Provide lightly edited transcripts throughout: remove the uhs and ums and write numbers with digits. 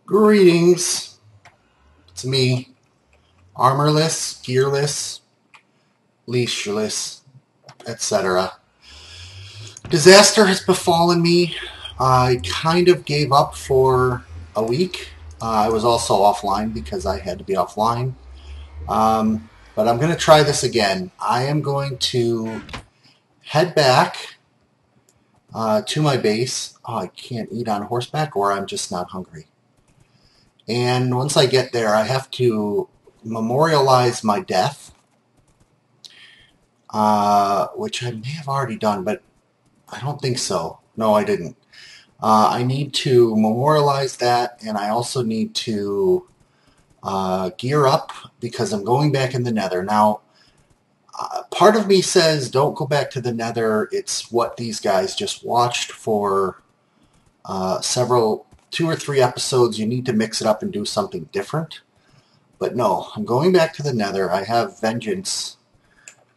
Greetings. It's me, armorless, gearless, leashless, etc. Disaster has befallen me. I kind of gave up for a week. I was also offline because I had to be offline. But I'm going to try this again. I am going to head back to my base. Oh, I can't eat on horseback, or I'm just not hungry. And once I get there, I have to memorialize my death, which I may have already done, but I don't think so. No, I didn't. I need to memorialize that, and I also need to gear up because I'm going back in the Nether. Now, part of me says don't go back to the Nether. It's what these guys just watched for 2 or 3 episodes. You need to mix it up and do something different. But no, I'm going back to the Nether. I have vengeance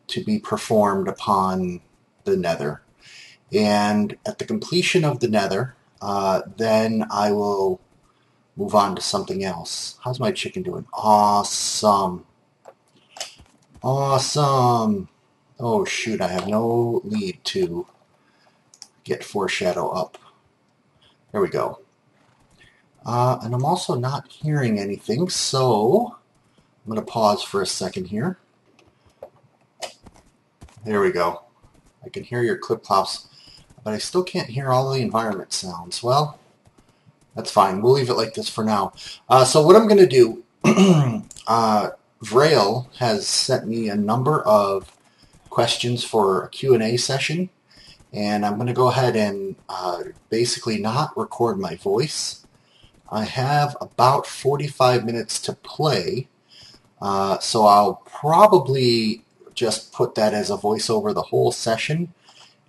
to be performed upon the Nether. And at the completion of the Nether, then I will move on to something else. How's my chicken doing? Awesome. Awesome. Oh, shoot, I have no lead to get foreshadow up. There we go. And I'm also not hearing anything, so I'm going to pause for a second here. There we go. I can hear your clip-clops, but I still can't hear all the environment sounds. Well, that's fine. We'll leave it like this for now. So what I'm going to do, Vrail has sent me a number of questions for a Q&A session, and I'm going to go ahead and basically not record my voice. I have about 45 minutes to play, so I'll probably just put that as a voiceover the whole session,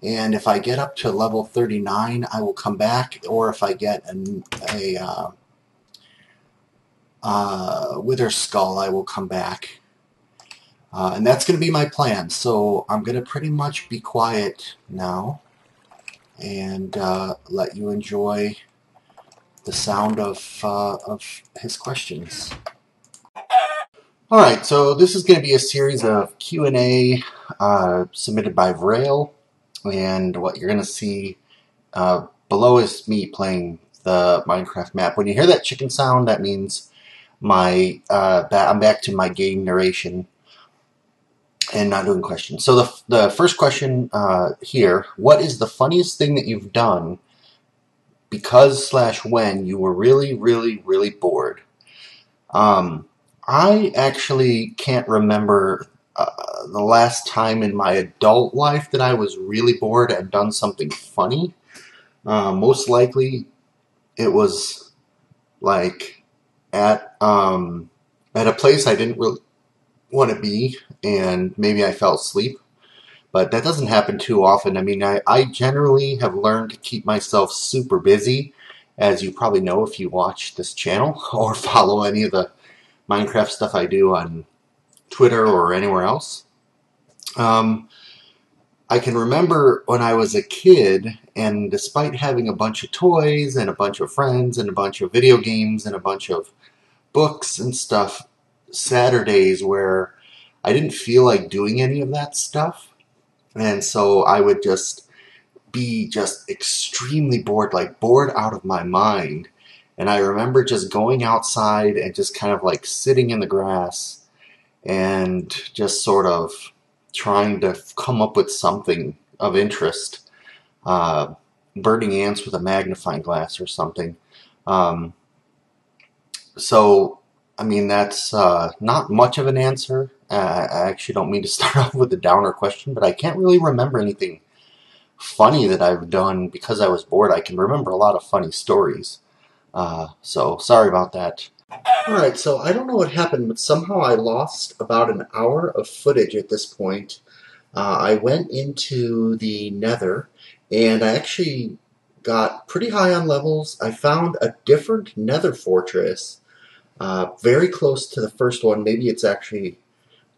and if I get up to level 39, I will come back, or if I get a Wither Skull, I will come back. And that's going to be my plan, so I'm going to pretty much be quiet now and let you enjoy the sound of his questions. Alright, so this is going to be a series of Q&A submitted by Vrail, and what you're going to see below is me playing the Minecraft map. When you hear that chicken sound, that means I'm back to my game narration and not doing questions. So the first question here, what is the funniest thing that you've done because/when you were really, really, really bored? I actually can't remember the last time in my adult life that I was really bored and done something funny. Most likely it was like at a place I didn't really want to be, and maybe I fell asleep. But that doesn't happen too often. I mean, I generally have learned to keep myself super busy, as you probably know if you watch this channel or follow any of the Minecraft stuff I do on Twitter or anywhere else. I can remember when I was a kid, and despite having a bunch of toys and a bunch of friends and a bunch of video games and a bunch of books and stuff, Saturdays where I didn't feel like doing any of that stuff. And so I would just be extremely bored, like bored out of my mind. And I remember just going outside and just kind of like sitting in the grass and just sort of trying to come up with something of interest. Burning ants with a magnifying glass or something. So, I mean, that's not much of an answer. I actually don't mean to start off with a downer question, but I can't really remember anything funny that I've done because I was bored. I can remember a lot of funny stories. So, sorry about that. Alright, so I don't know what happened, but somehow I lost about an hour of footage at this point. I went into the Nether, and I actually got pretty high on levels. I found a different Nether fortress, very close to the first one. Maybe it's actually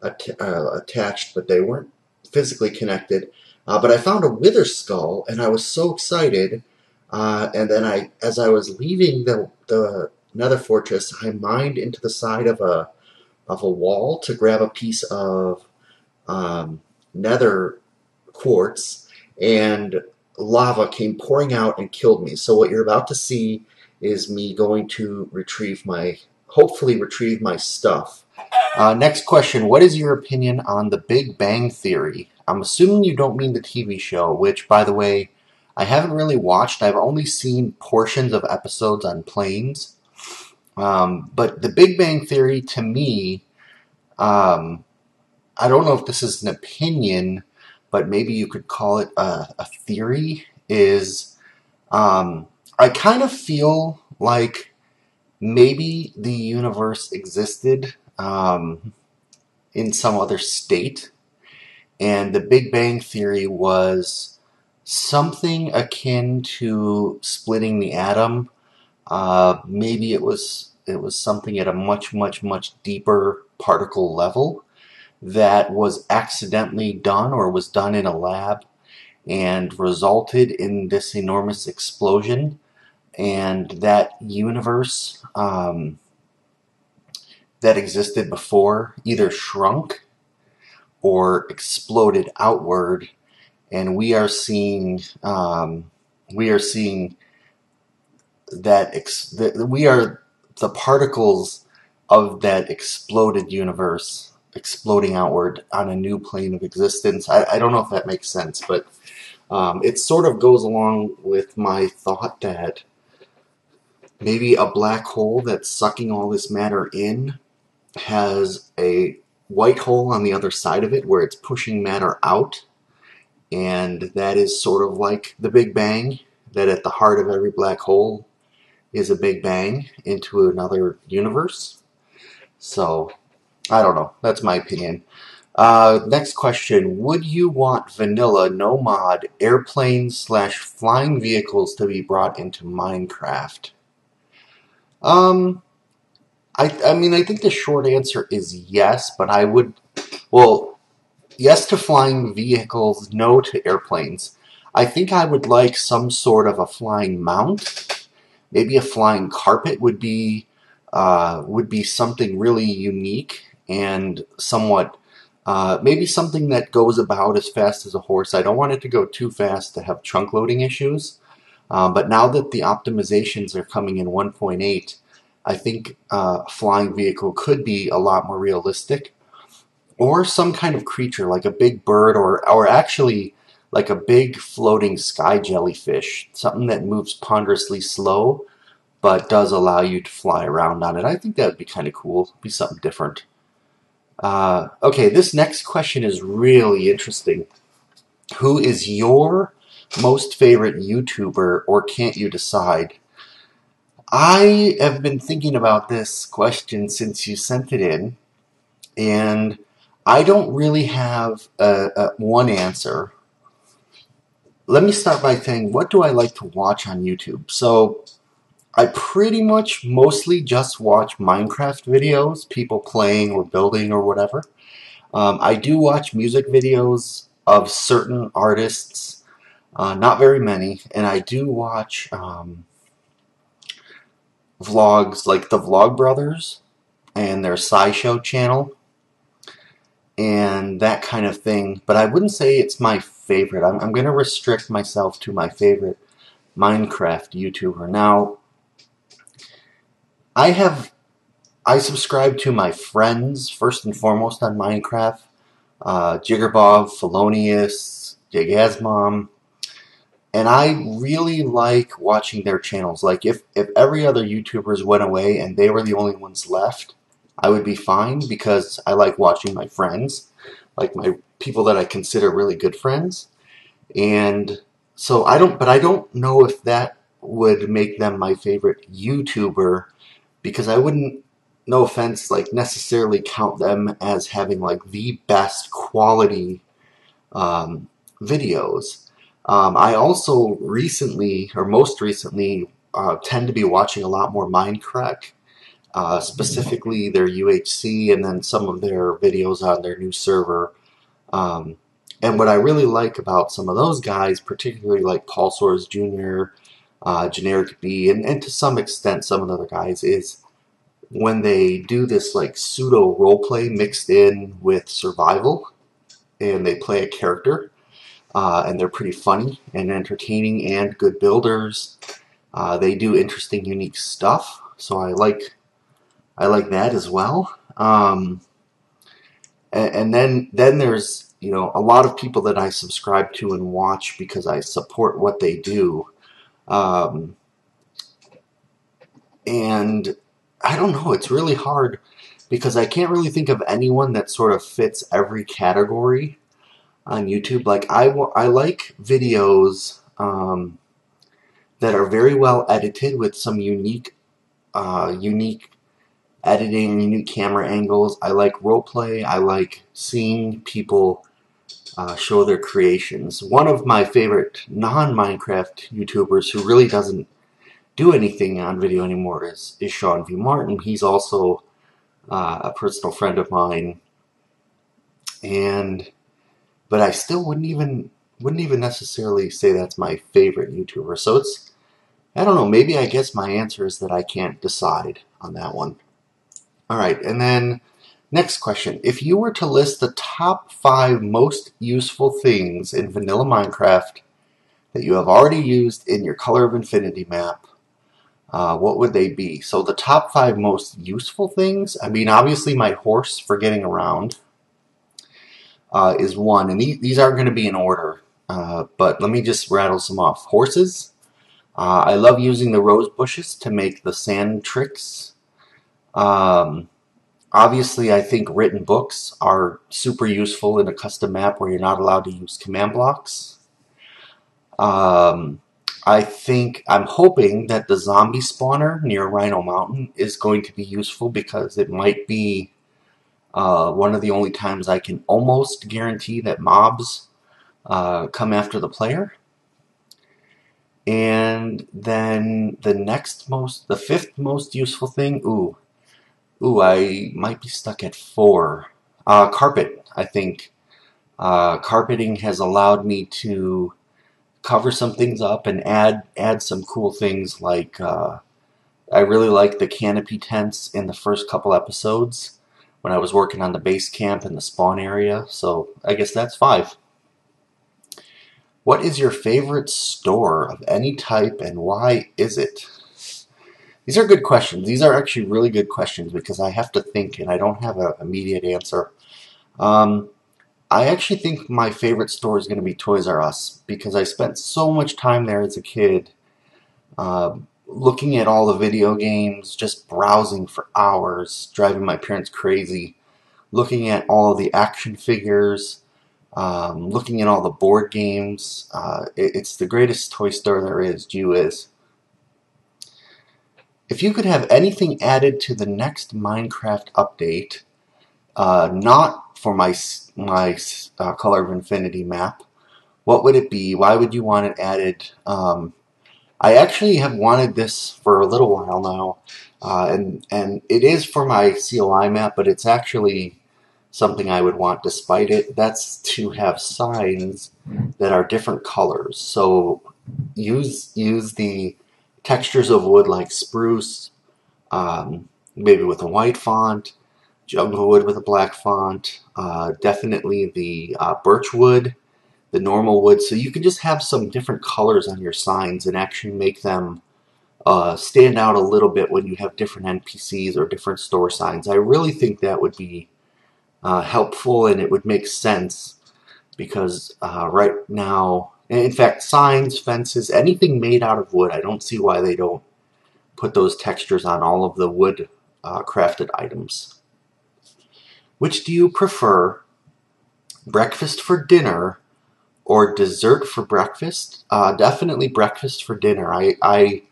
attached, but they weren't physically connected. But I found a wither skull, and I was so excited. And then as I was leaving the Nether Fortress, I mined into the side of a wall to grab a piece of Nether quartz, and lava came pouring out and killed me. So what you're about to see is me going to hopefully retrieve my stuff. Next question. What is your opinion on the Big Bang Theory? I'm assuming you don't mean the TV show, which, by the way, I haven't really watched. I've only seen portions of episodes on planes. But the Big Bang Theory, to me, I don't know if this is an opinion, but maybe you could call it a theory, is I kind of feel like maybe the universe existed in some other state, and the Big Bang Theory was something akin to splitting the atom. Maybe it was something at a much, much, much deeper particle level that was accidentally done or was done in a lab and resulted in this enormous explosion, and that universe that existed before either shrunk or exploded outward, and we are seeing that we are the particles of that exploded universe exploding outward on a new plane of existence. I don't know if that makes sense, but it sort of goes along with my thought that maybe a black hole that's sucking all this matter in has a white hole on the other side of it where it's pushing matter out, and that is sort of like the Big Bang, that at the heart of every black hole is a Big Bang into another universe. So, I don't know. That's my opinion. Next question. Would you want vanilla, no mod, airplanes/flying vehicles to be brought into Minecraft? Um, I mean, I think the short answer is yes, but well, yes to flying vehicles, no to airplanes. I think I would like some sort of a flying mount. Maybe a flying carpet would be something really unique and somewhat maybe something that goes about as fast as a horse. I don't want it to go too fast to have chunk loading issues. But now that the optimizations are coming in 1.8, I think a flying vehicle could be a lot more realistic. Or some kind of creature like a big bird, or actually like a big floating sky jellyfish, something that moves ponderously slow but does allow you to fly around on it. I think that would be kind of cool. Be something different. Okay, this next question is really interesting. Who is your most favorite YouTuber, or can't you decide? I have been thinking about this question since you sent it in, and I don't really have one answer. Let me start by saying, what do I like to watch on YouTube? So, I pretty much mostly just watch Minecraft videos, people playing or building or whatever. I do watch music videos of certain artists, not very many, and I do watch vlogs like the Vlog Brothers and their SciShow channel and that kind of thing, but I wouldn't say it's my favorite. I'm going to restrict myself to my favorite Minecraft YouTuber. Now, I subscribe to my friends, first and foremost, on Minecraft. jGazMom, Fellonius, jGazMom. And I really like watching their channels. Like, if every other YouTubers went away and they were the only ones left, I would be fine, because I like watching my friends, like my people that I consider really good friends. And so I don't know if that would make them my favorite YouTuber, because I wouldn't, no offense, like necessarily count them as having like the best quality videos. I also recently, or most recently, tend to be watching a lot more Minecraft, specifically their UHC, and then some of their videos on their new server. And what I really like about some of those guys, particularly like Paul Soares Jr., Generic B, and to some extent some of the other guys, is when they do this like pseudo roleplay mixed in with survival, and they play a character, and they're pretty funny and entertaining and good builders. They do interesting, unique stuff, so I like that as well. And then there's a lot of people that I subscribe to and watch because I support what they do. And I don't know, it's really hard because I can't really think of anyone that sort of fits every category on YouTube. Like I like videos that are very well edited with some unique editing, unique camera angles. I like roleplay. I like seeing people show their creations. One of my favorite non-Minecraft YouTubers who really doesn't do anything on video anymore is Sean V. Martin. He's also a personal friend of mine, but I still wouldn't even necessarily say that's my favorite YouTuber. So I don't know, maybe I guess my answer is that I can't decide on that one. All right, and then next question. If you were to list the top 5 most useful things in vanilla Minecraft that you have already used in your Color of Infinity map, what would they be? So the top 5 most useful things, I mean, obviously my horse for getting around is one, and these aren't going to be in order, but let me just rattle some off. Horses. I love using the rose bushes to make the sand tricks. Obviously, I think written books are super useful in a custom map where you're not allowed to use command blocks. I'm hoping that the zombie spawner near Rhino Mountain is going to be useful because it might be one of the only times I can almost guarantee that mobs come after the player. And then the 5th most useful thing, I might be stuck at 4. Carpet, I think. Carpeting has allowed me to cover some things up and add some cool things like I really like the canopy tents in the first couple episodes when I was working on the base camp and the spawn area, so I guess that's 5. What is your favorite store of any type and why is it? These are good questions. These are actually really good questions because I have to think and I don't have an immediate answer. I actually think my favorite store is going to be Toys R Us because I spent so much time there as a kid looking at all the video games, just browsing for hours, driving my parents crazy, looking at all of the action figures, looking at all the board games. It's the greatest toy store there is, Gee whiz. If you could have anything added to the next Minecraft update, not for my Color of Infinity map, what would it be? Why would you want it added? I actually have wanted this for a little while now, and it is for my CoI map, but it's actually something I would want despite it. That's to have signs that are different colors. So use the textures of wood like spruce, maybe with a white font, jungle wood with a black font, definitely the birch wood, the normal wood. So you can just have some different colors on your signs and actually make them stand out a little bit when you have different NPCs or different store signs. I really think that would be helpful and it would make sense because right now, in fact, signs, fences, anything made out of wood, I don't see why they don't put those textures on all of the wood crafted items. Which do you prefer, breakfast for dinner or dessert for breakfast? Definitely breakfast for dinner. We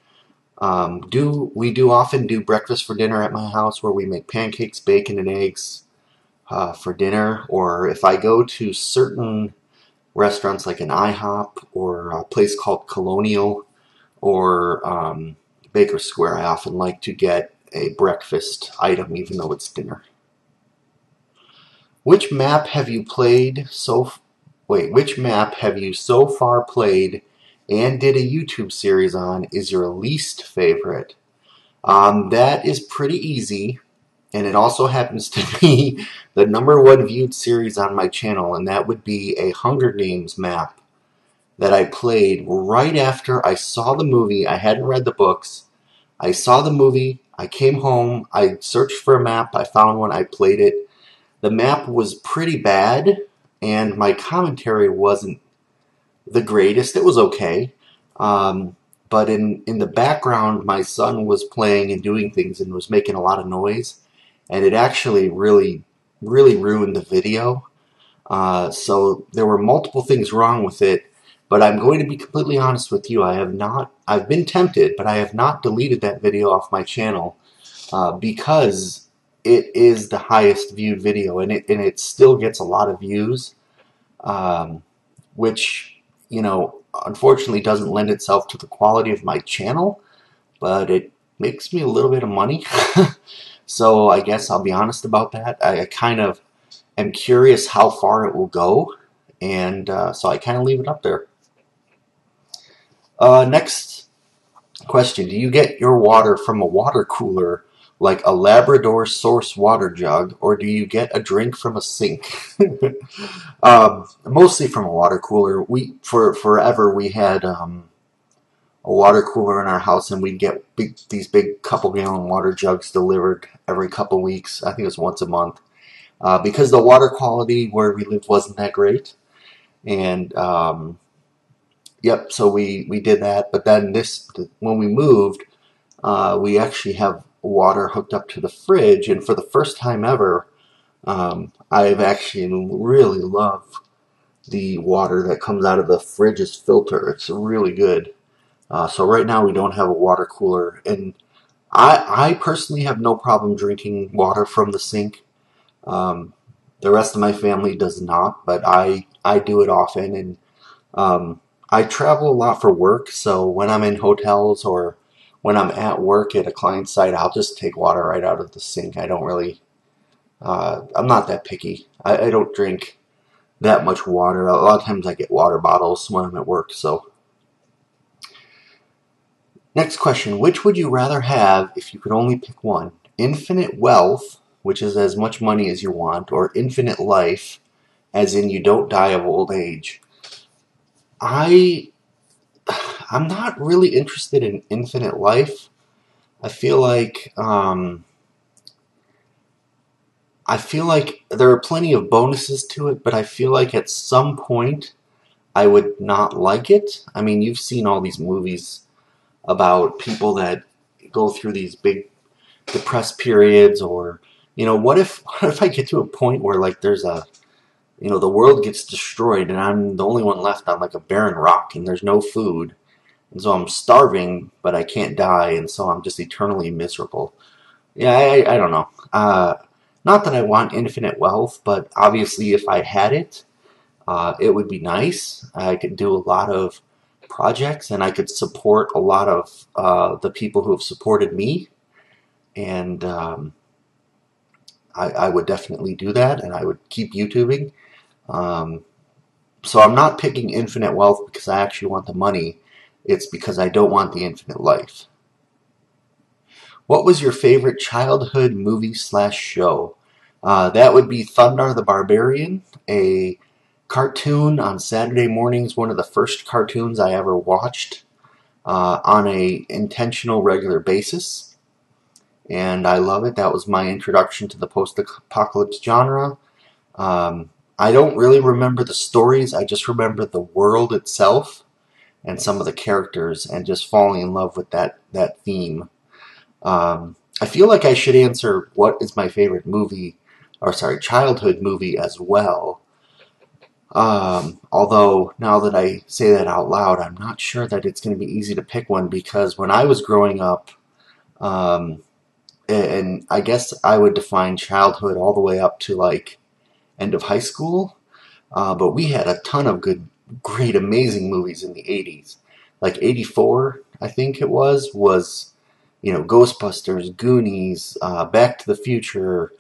do often do breakfast for dinner at my house where we make pancakes, bacon, and eggs for dinner. Or if I go to certain restaurants like an IHOP or a place called Colonial or Baker Square, I often like to get a breakfast item even though it's dinner. Which map have you played so which map have you so far played and did a YouTube series on is your least favorite? That is pretty easy, and it also happens to be the #1 viewed series on my channel, and that would be a Hunger Games map that I played right after I saw the movie. I hadn't read the books. I saw the movie, I came home, I searched for a map, I found one, I played it. The map was pretty bad, and my commentary wasn't the greatest. It was okay. But in the background, my son was playing and doing things and was making a lot of noise, and it actually really, really ruined the video. So there were multiple things wrong with it, but I'm going to be completely honest with you. I've been tempted, but I have not deleted that video off my channel because it is the highest viewed video, and it still gets a lot of views, which, you know, unfortunately doesn't lend itself to the quality of my channel, but it makes me a little bit of money. So I guess I'll be honest about that. I kind of am curious how far it will go, and so I kind of leave it up there. Next question. Do you get your water from a water cooler like a Labrador source water jug, or do you get a drink from a sink? Mostly from a water cooler. Forever we had a water cooler in our house, and we'd get these big couple-gallon water jugs delivered every couple weeks. I think it was once a month. Because the water quality where we lived wasn't that great. And yep, so we did that. But then when we moved, we actually have water hooked up to the fridge, and for the first time ever, I've actually really loved the water that comes out of the fridge's filter. It's really good. So right now we don't have a water cooler, and I personally have no problem drinking water from the sink. The rest of my family does not, but I do it often, and I travel a lot for work, so when I'm in hotels or when I'm at work at a client site, I'll just take water right out of the sink. I don't really, I'm not that picky. I don't drink that much water. A lot of times I get water bottles when I'm at work, so. Next question, which would you rather have if you could only pick one? Infinite wealth, which is as much money as you want, or infinite life, as in you don't die of old age? I'm not really interested in infinite life. I feel like there are plenty of bonuses to it, but I feel like at some point I would not like it. I mean, you've seen all these movies about people that go through these big depressed periods, or, you know, what if I get to a point where, like, there's a, you know, the world gets destroyed and I'm the only one left on like a barren rock and there's no food, and so I'm starving but I can't die, and so I'm just eternally miserable. Yeah, I don't know. Not that I want infinite wealth, but obviously if I had it, it would be nice. I could do a lot of projects, and I could support a lot of the people who have supported me, and I would definitely do that, and I would keep YouTubing. So I'm not picking infinite wealth because I actually want the money. It's because I don't want the infinite life. What was your favorite childhood movie/show? That would be Thundar the Barbarian, a cartoon on Saturday mornings, one of the first cartoons I ever watched on a intentional regular basis, and I love it. That was my introduction to the post-apocalypse genre. I don't really remember the stories, I just remember the world itself and some of the characters, and just falling in love with that theme. I feel like I should answer what is my favorite movie, or sorry, childhood movie as well. Although, now that I say that out loud, I'm not sure that it's going to be easy to pick one, because when I was growing up, and I guess I would define childhood all the way up to like end of high school, but we had a ton of good, great, amazing movies in the 80s. Like 84, I think it was, you know, Ghostbusters, Goonies, Back to the Future,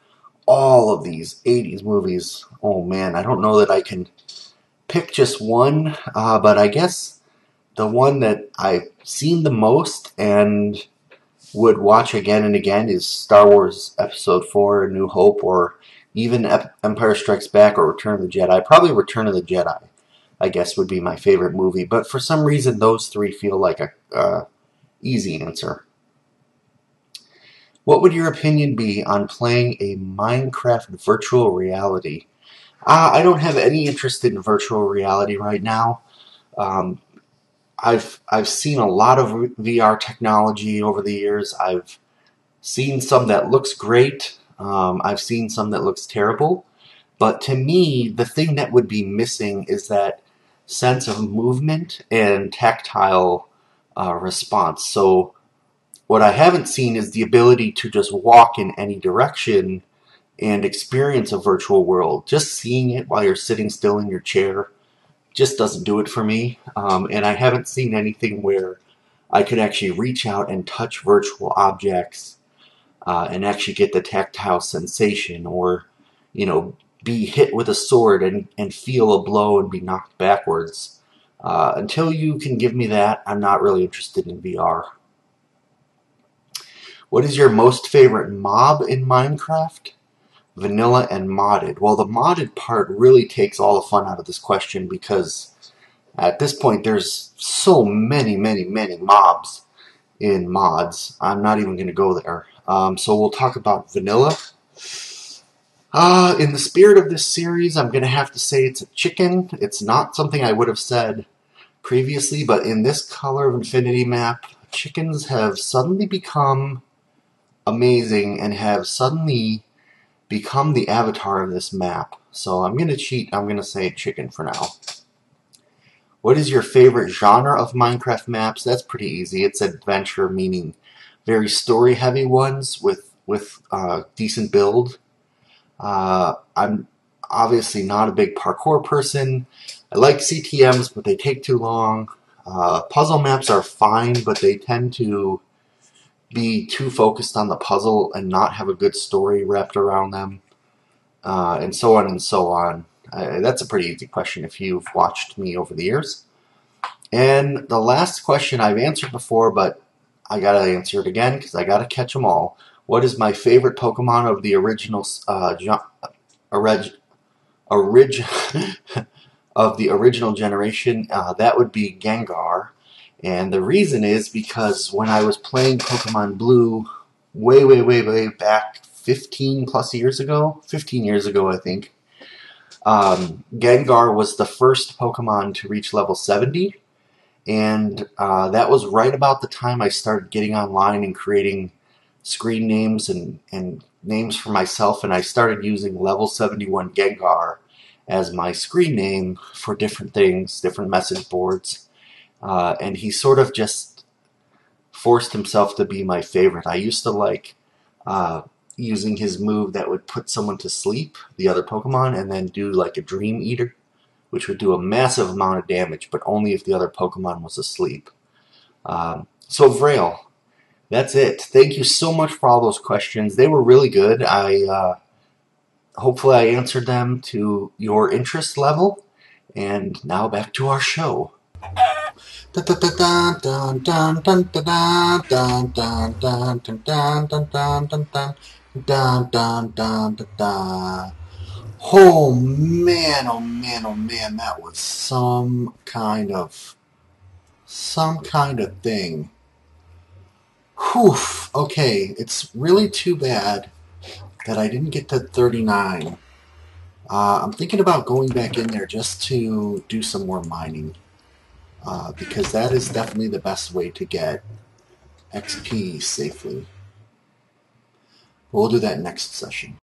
all of these 80s movies. Oh man, I don't know that I can pick just one, but I guess the one that I've seen the most and would watch again and again is Star Wars Episode 4, A New Hope, or even Empire Strikes Back or Return of the Jedi. Probably Return of the Jedi, I guess, would be my favorite movie. But for some reason, those three feel like a easy answer. What would your opinion be on playing a Minecraft virtual reality? I don't have any interest in virtual reality right now. Um, I've seen a lot of VR technology over the years. I've seen some that looks great. I've seen some that looks terrible. But to me, the thing that would be missing is that sense of movement and tactile response. So what I haven't seen is the ability to just walk in any direction and experience a virtual world. Just seeing it while you're sitting still in your chair just doesn't do it for me. And I haven't seen anything where I could actually reach out and touch virtual objects and actually get the tactile sensation, or, be hit with a sword and feel a blow and be knocked backwards. Until you can give me that, I'm not really interested in VR. What is your most favorite mob in Minecraft? Vanilla and modded. Well, the modded part really takes all the fun out of this question, because at this point there's so many mobs in mods. I'm not even going to go there. So we'll talk about vanilla. In the spirit of this series, I'm going to have to say it's a chicken. It's not something I would have said previously, but in this Color of Infinity map, chickens have suddenly become amazing and have suddenly become the avatar of this map. So I'm going to cheat. I'm going to say chicken for now. What is your favorite genre of Minecraft maps? That's pretty easy. It's adventure, meaning very story-heavy ones with decent build. I'm obviously not a big parkour person. I like CTMs, but they take too long. Puzzle maps are fine, but they tend to be too focused on the puzzle and not have a good story wrapped around them, and so on and so on. That's a pretty easy question if you've watched me over the years. And the last question I've answered before, but I gotta answer it again because I gotta catch them all. What is my favorite Pokemon of the original of the original generation? That would be Gengar. And the reason is because when I was playing Pokemon Blue way back 15 plus years ago, 15 years ago I think, Gengar was the first Pokemon to reach level 70, and that was right about the time I started getting online and creating screen names and names for myself, and I started using level 71 Gengar as my screen name for different things, different message boards. And he sort of just forced himself to be my favorite. I used to like using his move that would put someone to sleep, the other Pokemon, and then do like a Dream Eater, which would do a massive amount of damage, but only if the other Pokemon was asleep. So Vrail, that's it. Thank you so much for all those questions. They were really good. Hopefully I answered them to your interest level. And now back to our show. Oh man, oh man, oh man, that was some kind of thing. Whew. Okay, it's really too bad that I didn't get to 39. I'm thinking about going back in there just to do some more mining, because that is definitely the best way to get XP safely. We'll do that next session.